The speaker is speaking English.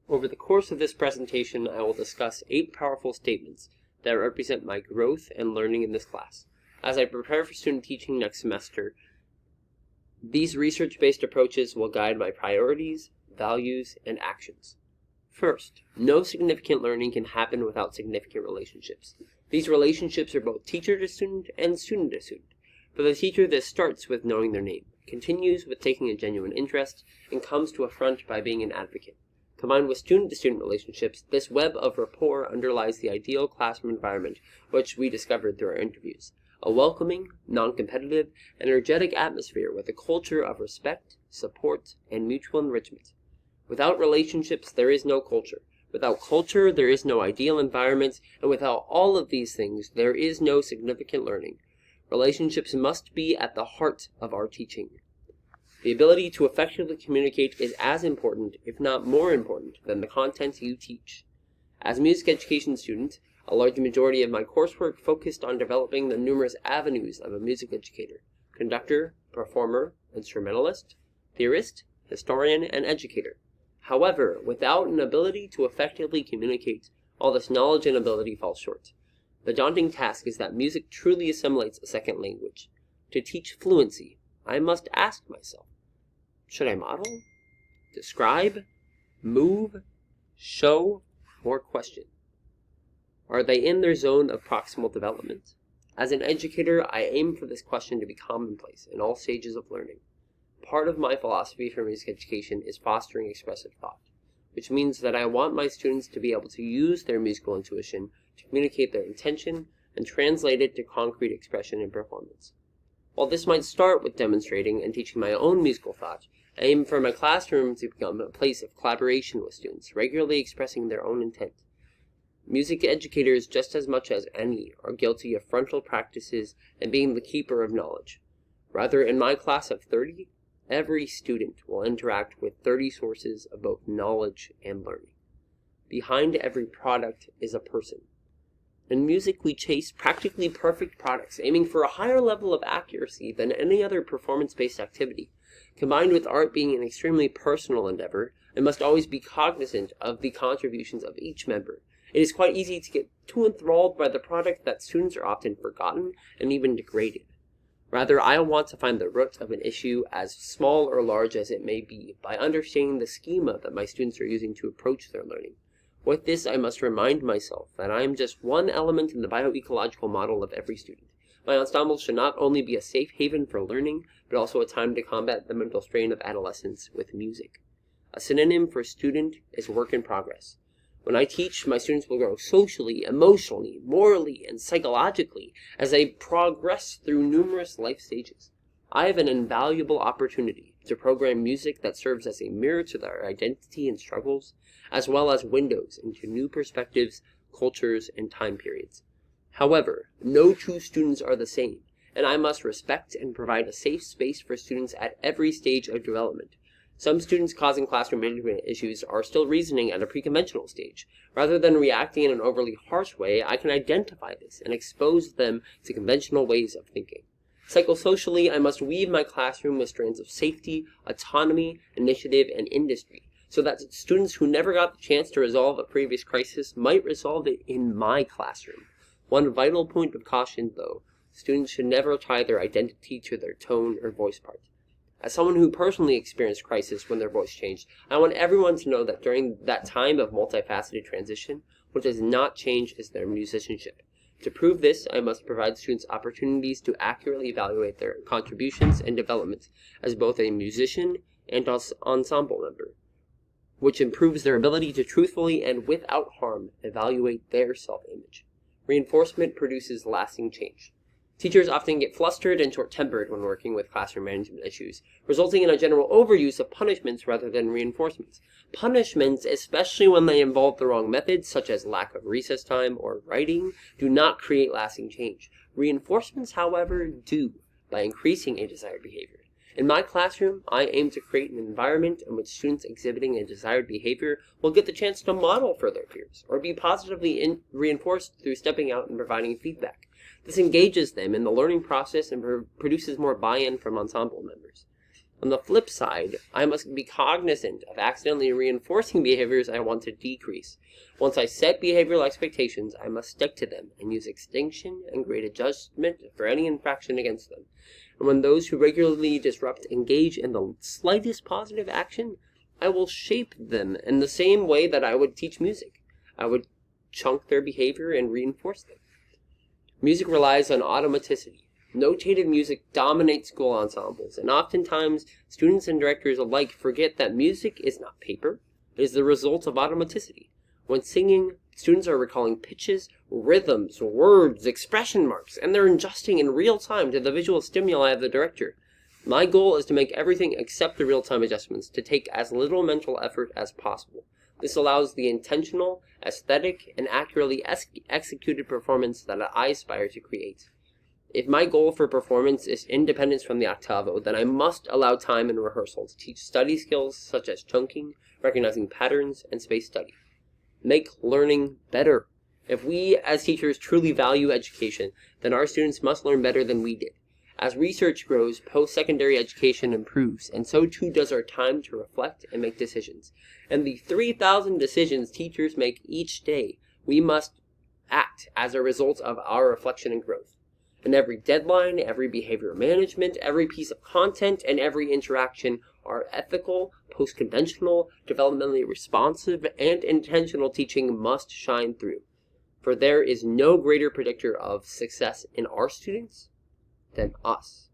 Over the course of this presentation, I will discuss 8 powerful statements that represent my growth and learning in this class. As I prepare for student teaching next semester, these research-based approaches will guide my priorities, values, and actions. First, no significant learning can happen without significant relationships. These relationships are both teacher to student and student to student. For the teacher, this starts with knowing their name, continues with taking a genuine interest, and comes to a front by being an advocate. Combined with student-to-student relationships, this web of rapport underlies the ideal classroom environment which we discovered through our interviews. A welcoming, non-competitive, energetic atmosphere with a culture of respect, support, and mutual enrichment. Without relationships, there is no culture. Without culture, there is no ideal environment, and without all of these things, there is no significant learning. Relationships must be at the heart of our teaching. The ability to effectively communicate is as important, if not more important, than the content you teach. As a music education student, a large majority of my coursework focused on developing the numerous avenues of a music educator: conductor, performer, instrumentalist, theorist, historian, and educator. However, without an ability to effectively communicate, all this knowledge and ability falls short. The daunting task is that music truly assimilates a second language. To teach fluency, I must ask myself, should I model, describe, move, show, or question? Are they in their zone of proximal development? As an educator, I aim for this question to be commonplace in all stages of learning. Part of my philosophy for music education is fostering expressive thought, which means that I want my students to be able to use their musical intuition to communicate their intention and translate it to concrete expression and performance. While this might start with demonstrating and teaching my own musical thought, I aim for my classroom to become a place of collaboration with students, regularly expressing their own intent. Music educators, just as much as any, are guilty of frontal practices and being the keeper of knowledge. Rather, in my class of 30, every student will interact with 30 sources of both knowledge and learning. Behind every product is a person. In music, we chase practically perfect products, aiming for a higher level of accuracy than any other performance-based activity. Combined with art being an extremely personal endeavor, I must always be cognizant of the contributions of each member. It is quite easy to get too enthralled by the product that students are often forgotten and even degraded. Rather, I want to find the root of an issue, as small or large as it may be, by understanding the schema that my students are using to approach their learning. With this, I must remind myself that I am just one element in the bioecological model of every student. My ensemble should not only be a safe haven for learning, but also a time to combat the mental strain of adolescence with music. A synonym for student is work in progress. When I teach, my students will grow socially, emotionally, morally, and psychologically as they progress through numerous life stages. I have an invaluable opportunity to program music that serves as a mirror to their identity and struggles, as well as windows into new perspectives, cultures, and time periods. However, no two students are the same, and I must respect and provide a safe space for students at every stage of development. Some students causing classroom management issues are still reasoning at a pre-conventional stage. Rather than reacting in an overly harsh way, I can identify this and expose them to conventional ways of thinking. Psychosocially, I must weave my classroom with strands of safety, autonomy, initiative, and industry, so that students who never got the chance to resolve a previous crisis might resolve it in my classroom. One vital point of caution, though: students should never tie their identity to their tone or voice part. As someone who personally experienced crisis when their voice changed, I want everyone to know that during that time of multifaceted transition, what does not change is their musicianship. To prove this, I must provide students opportunities to accurately evaluate their contributions and development as both a musician and ensemble member, which improves their ability to truthfully and without harm evaluate their self-image. Reinforcement produces lasting change. Teachers often get flustered and short-tempered when working with classroom management issues, resulting in a general overuse of punishments rather than reinforcements. Punishments, especially when they involve the wrong methods, such as lack of recess time or writing, do not create lasting change. Reinforcements, however, do, by increasing a desired behavior. In my classroom, I aim to create an environment in which students exhibiting a desired behavior will get the chance to model for their peers, or be positively reinforced through stepping out and providing feedback. This engages them in the learning process and produces more buy-in from ensemble members. On the flip side, I must be cognizant of accidentally reinforcing behaviors I want to decrease. Once I set behavioral expectations, I must stick to them and use extinction and grade adjustment for any infraction against them. And when those who regularly disrupt engage in the slightest positive action, I will shape them in the same way that I would teach music. I would chunk their behavior and reinforce them. Music relies on automaticity. Notated music dominates school ensembles, and oftentimes students and directors alike forget that music is not paper, it is the result of automaticity. When singing, students are recalling pitches, rhythms, words, expression marks, and they're adjusting in real time to the visual stimuli of the director. My goal is to make everything except the real-time adjustments to take as little mental effort as possible. This allows the intentional, aesthetic, and accurately executed performance that I aspire to create. If my goal for performance is independence from the octavo, then I must allow time in rehearsal to teach study skills such as chunking, recognizing patterns, and space study. Make learning better. If we as teachers truly value education, then our students must learn better than we did. As research grows, post-secondary education improves, and so too does our time to reflect and make decisions. And the 3,000 decisions teachers make each day, we must act as a result of our reflection and growth. And every deadline, every behavior management, every piece of content, and every interaction are ethical, post-conventional, developmentally responsive, and intentional teaching must shine through. For there is no greater predictor of success in our students than us.